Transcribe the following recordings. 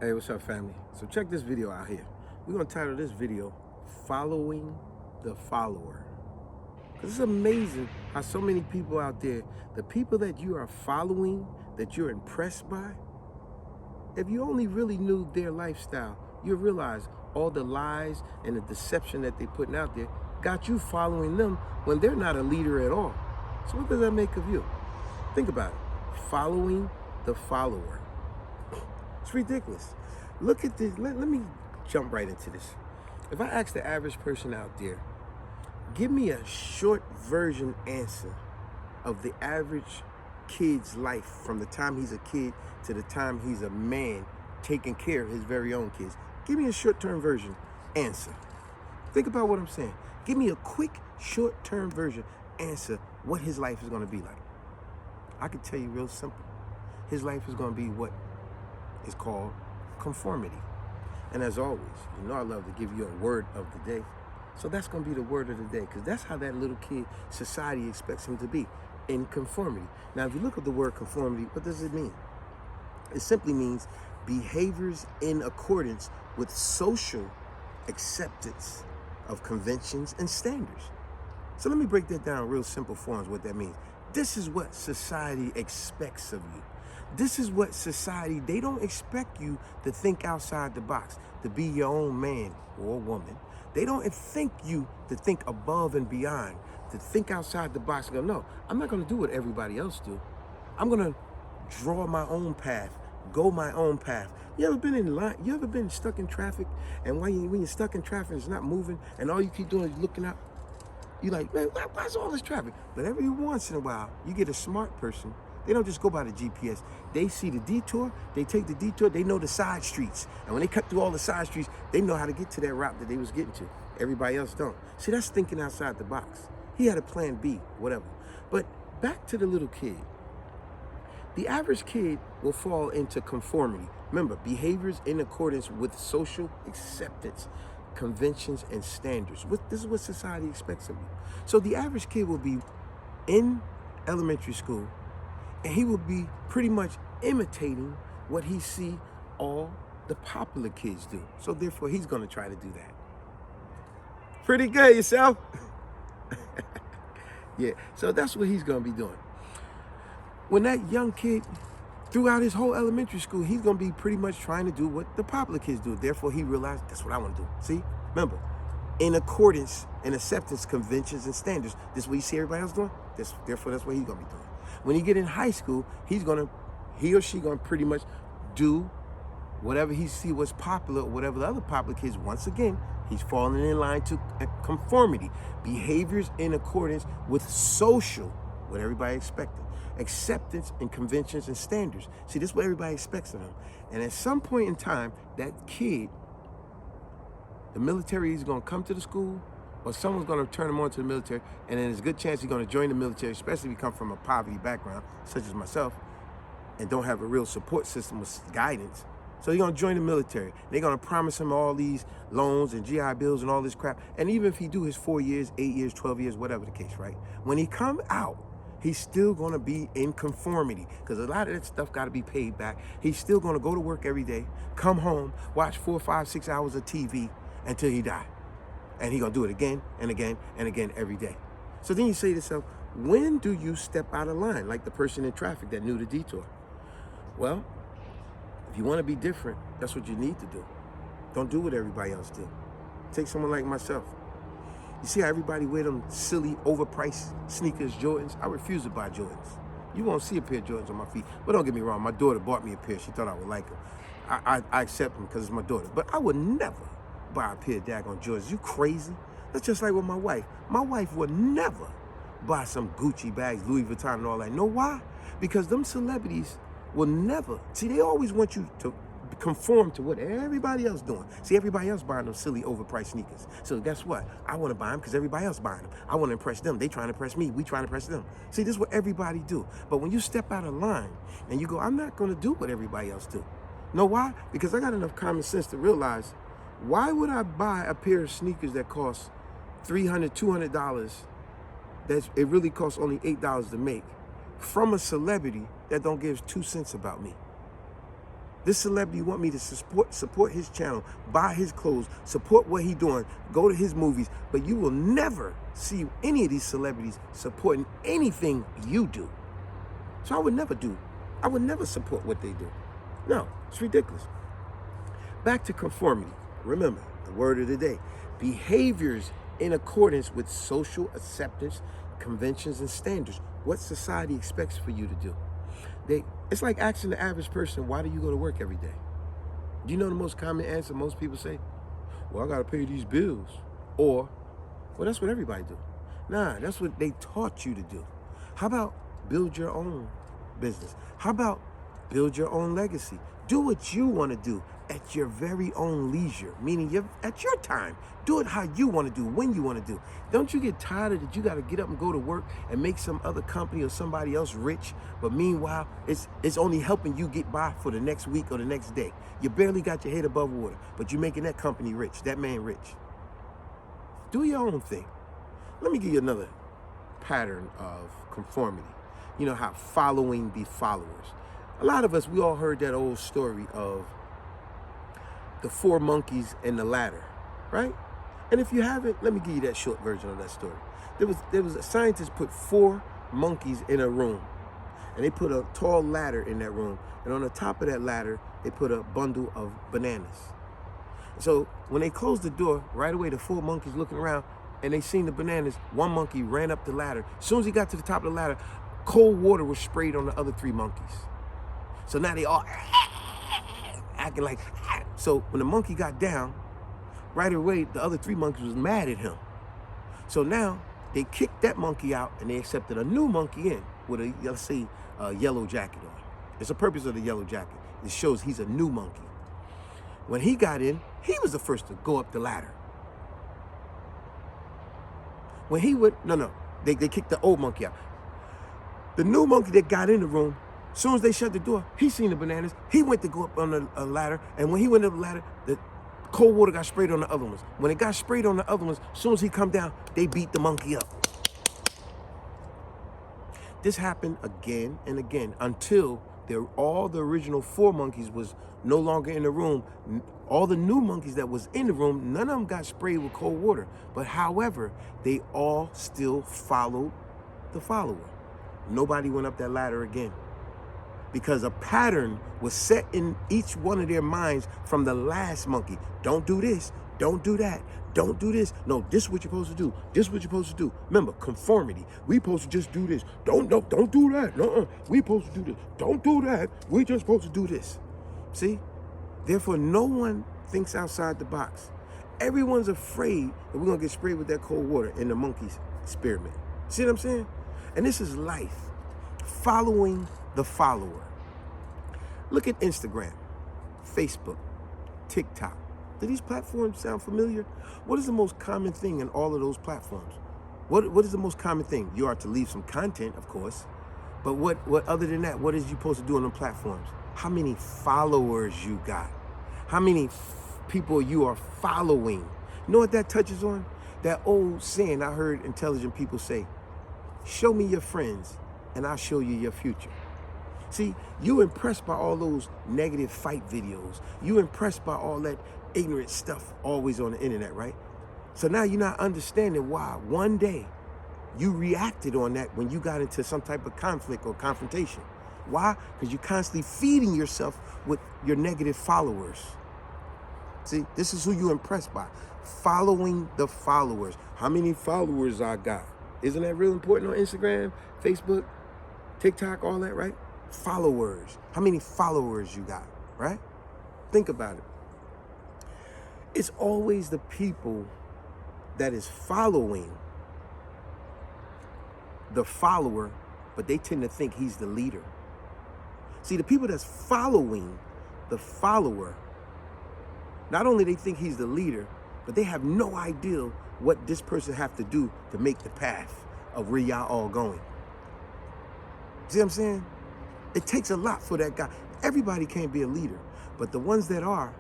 Hey, what's up, family? So check this video out here. We're gonna title this video "Following the Follower." Cause it's amazing how so many people out there, the people that you are following, that you're impressed by, if you only really knew their lifestyle, you realize all the lies and the deception that they're putting out there got you following them when they're not a leader at all. So what does that make of you? Think about it. Following the follower. It's ridiculous. Look at this. Let me jump right into this. If I ask the average person out there, give me a short version answer of the average kid's life from the time he's a kid to the time he's a man taking care of his very own kids. Give me a short-term version answer. Think about what I'm saying. Give me a quick short-term version answer what his life is going to be like. I can tell you real simple. His life is going to be what is called conformity. And as always, you know I love to give you a word of the day. So that's going to be the word of the day, because that's how that little kid, society expects him to be, in conformity. Now, if you look at the word conformity, what does it mean? It simply means behaviors in accordance with social acceptance of conventions and standards. So let me break that down in real simple forms, what that means. This is what society expects of you. This is what society, they don't expect you to think outside the box, to be your own man or woman. They don't think you to think above and beyond, to think outside the box and go, no, I'm not gonna do what everybody else do. I'm gonna draw my own path, go my own path. You ever been in line? You ever been stuck in traffic? And when you're stuck in traffic, it's not moving, and all you keep doing is looking up. You're like, man, why's all this traffic? But every once in a while, you get a smart person. They don't just go by the GPS. They see the detour, they take the detour, they know the side streets. And when they cut through all the side streets, they know how to get to that route that they was getting to. Everybody else don't. See, that's thinking outside the box. He had a plan B, whatever. But back to the little kid. The average kid will fall into conformity. Remember, behaviors in accordance with social acceptance, conventions, and standards. This is what society expects of you. So the average kid will be in elementary school, and he will be pretty much imitating what he see all the popular kids do. So therefore, he's going to try to do that. Pretty good, yourself? Yeah, so that's what he's going to be doing. When that young kid, throughout his whole elementary school, he's going to be pretty much trying to do what the popular kids do. Therefore, he realized, that's what I want to do. See? Remember, in accordance and acceptance conventions and standards. This is what you see everybody else doing. Therefore, that's what he's going to be doing. When he get in high school, he or she going to pretty much do whatever he see was popular, or whatever the other popular kids. Once again, he's falling in line to conformity. Behaviors in accordance with social, what everybody expected. Acceptance and conventions and standards. See, this is what everybody expects of him. And at some point in time, that kid, the military is going to come to the school, or someone's going to turn him on to the military, and then there's a good chance he's going to join the military, especially if you come from a poverty background, such as myself, and don't have a real support system with guidance. So he's going to join the military. They're going to promise him all these loans and GI bills and all this crap. And even if he do his 4 years, 8 years, 12 years, whatever the case, right? When he come out, he's still going to be in conformity, because a lot of that stuff got to be paid back. He's still going to go to work every day, come home, watch 4, 5, 6 hours of TV until he die. And he's going to do it again and again and again every day. So then you say to yourself, when do you step out of line, like the person in traffic that knew the detour? Well, if you want to be different, that's what you need to do. Don't do what everybody else do. Take someone like myself. You see how everybody wear them silly, overpriced sneakers, Jordans? I refuse to buy Jordans. You won't see a pair of Jordans on my feet. But don't get me wrong, my daughter bought me a pair. She thought I would like them. I accept them because it's my daughter. But I would never buy a pair of daggone Jordans. You crazy? That's just like with my wife. My wife would never buy some Gucci bags, Louis Vuitton and all that. Know why? Because them celebrities will never, see, they always want you to conform to what everybody else doing. See, everybody else buying them silly overpriced sneakers. So guess what? I want to buy them because everybody else buying them. I want to impress them. They trying to impress me. We trying to impress them. See, this is what everybody do. But when you step out of line and you go, I'm not going to do what everybody else do. Know why? Because I got enough common sense to realize, why would I buy a pair of sneakers that cost $300, $200, it really costs only $8 to make, from a celebrity that don't give 2 cents about me? This celebrity want me to support his channel, buy his clothes, support what he doing, go to his movies, but you will never see any of these celebrities supporting anything you do. So I would never support what they do. No, it's ridiculous. Back to conformity. Remember, the word of the day, behaviors in accordance with social acceptance, conventions, and standards. What society expects for you to do. It's like asking the average person, why do you go to work every day? Do you know the most common answer most people say? Well, I got to pay these bills. Or, well, that's what everybody do. Nah, that's what they taught you to do. How about build your own business? How about build your own legacy? Do what you want to do at your very own leisure, meaning you're at your time. Do it how you want to do, when you want to do. Don't you get tired of that you got to get up and go to work and make some other company or somebody else rich, but meanwhile, it's only helping you get by for the next week or the next day. You barely got your head above water, but you're making that company rich, that man rich. Do your own thing. Let me give you another pattern of conformity. You know how following be followers. A lot of us, we all heard that old story of the 4 monkeys and the ladder, right? And if you haven't, let me give you that short version of that story. There was a scientist put 4 monkeys in a room, and they put a tall ladder in that room, and on the top of that ladder, they put a bundle of bananas. So when they closed the door, right away, the 4 monkeys looking around, and they seen the bananas, one monkey ran up the ladder. As soon as he got to the top of the ladder, cold water was sprayed on the other 3 monkeys. So now they all acting like, so when the monkey got down, right away, the other 3 monkeys was mad at him. So now they kicked that monkey out and they accepted a new monkey in with a, let's say, a yellow jacket on. It's the purpose of the yellow jacket. It shows he's a new monkey. When he got in, he was the first to go up the ladder. When he would, they kicked the old monkey out. The new monkey that got in the room, as soon as they shut the door, he seen the bananas. He went to go up on a ladder, and when he went up the ladder, the cold water got sprayed on the other ones. When it got sprayed on the other ones, as soon as he come down, they beat the monkey up. This happened again and again until all the original 4 monkeys was no longer in the room. All the new monkeys that was in the room, none of them got sprayed with cold water. But however, they all still followed the follower. Nobody went up that ladder again, because a pattern was set in each one of their minds from the last monkey. Don't do this, don't do that, don't do this. No, this is what you're supposed to do. This is what you're supposed to do. Remember, conformity. We supposed to just do this. Don't do that. No, we supposed to do this. Don't do that. We just supposed to do this. See? Therefore, no one thinks outside the box. Everyone's afraid that we're gonna get sprayed with that cold water in the monkey's experiment. See what I'm saying? And this is life. Following the follower. Look at Instagram, Facebook, TikTok. Do these platforms sound familiar? What is the most common thing in all of those platforms? What is the most common thing? You are to leave some content, of course, but what other than that, what is you supposed to do on them platforms? How many followers you got? How many people you are following? You know what that touches on? That old saying I heard intelligent people say, show me your friends and I'll show you your future. See, you impressed by all those negative fight videos. You impressed by all that ignorant stuff always on the internet, right? So now you're not understanding why one day you reacted on that when you got into some type of conflict or confrontation. Why? Because you're constantly feeding yourself with your negative followers. See, this is who you're impressed by. Following the followers. How many followers I got? Isn't that real important on Instagram, Facebook, TikTok, all that, right? Followers. How many followers you got, right? Think about it. It's always the people that is following the follower, but they tend to think he's the leader. See, the people that's following the follower, not only they think he's the leader, but they have no idea what this person have to do to make the path of where y'all all going. See what I'm saying? It takes a lot for that guy. Everybody can't be a leader, but the ones that are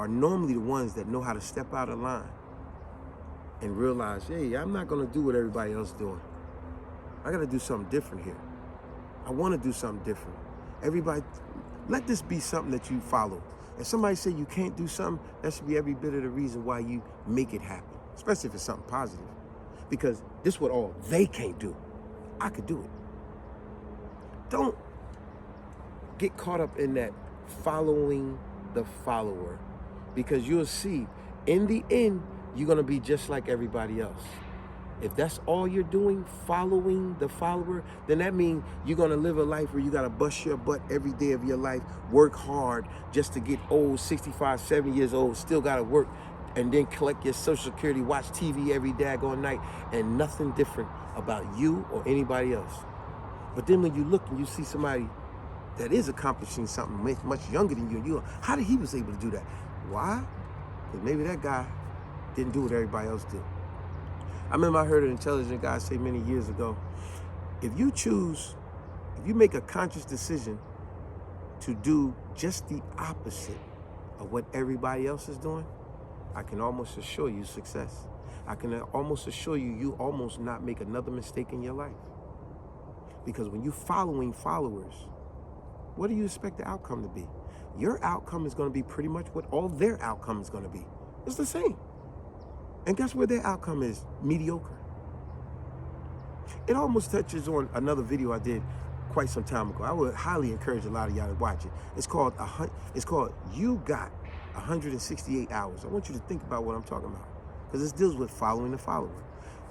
normally the ones that know how to step out of line and realize, hey, I'm not gonna do what everybody else is doing. I gotta do something different here. I wanna do something different. Everybody, Let this be something that you follow. If somebody say you can't do something, that should be every bit of the reason why you make it happen, especially if it's something positive. Because this is what all they can't do. I could do it. Don't get caught up in that following the follower, because you'll see in the end, you're going to be just like everybody else. If that's all you're doing, following the follower, then that means you're going to live a life where you got to bust your butt every day of your life, work hard just to get old, 65, 70 years old, still got to work, and then collect your Social Security, watch TV every daggone night, and nothing different about you or anybody else. But then when you look and you see somebody that is accomplishing something much younger than you, and you go, how did he was able to do that? Why? Because maybe that guy didn't do what everybody else did. I remember I heard an intelligent guy say many years ago, if you make a conscious decision to do just the opposite of what everybody else is doing, I can almost assure you success. I can almost assure you, you almost not make another mistake in your life. Because when you're following followers, what do you expect the outcome to be? Your outcome is going to be pretty much what all their outcome is going to be. It's the same. And guess what their outcome is? Mediocre. It almost touches on another video I did quite some time ago. I would highly encourage a lot of y'all to watch it. It's called You Got 168 Hours. I want you to think about what I'm talking about, because this deals with following the follower.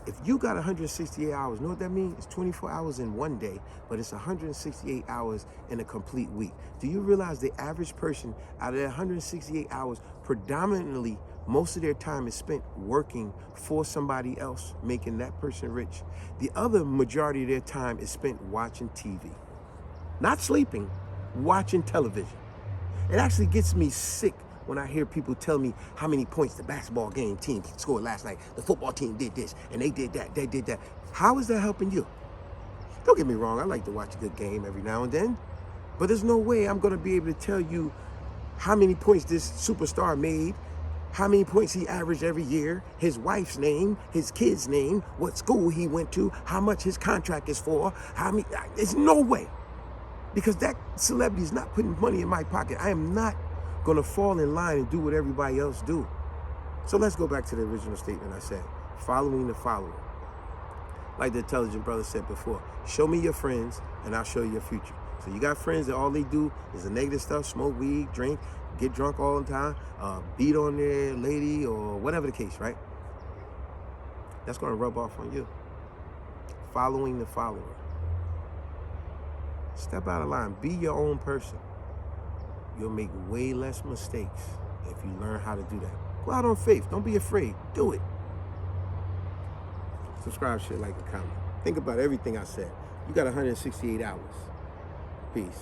If you got 168 hours, know what that means? It's 24 hours in one day, but it's 168 hours in a complete week. Do you realize the average person out of that 168 hours, predominantly most of their time is spent working for somebody else, making that person rich? The other majority of their time is spent watching TV. Not sleeping, watching television. It actually gets me sick when I hear people tell me how many points the basketball game team scored last night. The football team did this, and they did that, they did that. How is that helping you? Don't get me wrong, I like to watch a good game every now and then, but there's no way I'm gonna be able to tell you how many points this superstar made, how many points he averaged every year, his wife's name, his kid's name, what school he went to, how much his contract is for, there's no way. Because that celebrity is not putting money in my pocket. I am not gonna fall in line and do what everybody else do. So let's go back to the original statement I said, following the follower. Like the intelligent brother said before, show me your friends and I'll show you your future. So you got friends that all they do is the negative stuff, smoke weed, drink, get drunk all the time, beat on their lady or whatever the case, right? That's gonna rub off on you. Following the follower. Step out of line, be your own person. You'll make way less mistakes if you learn how to do that. Go out on faith. Don't be afraid. Do it. Subscribe, share, like, and comment. Think about everything I said. You got 168 hours. Peace.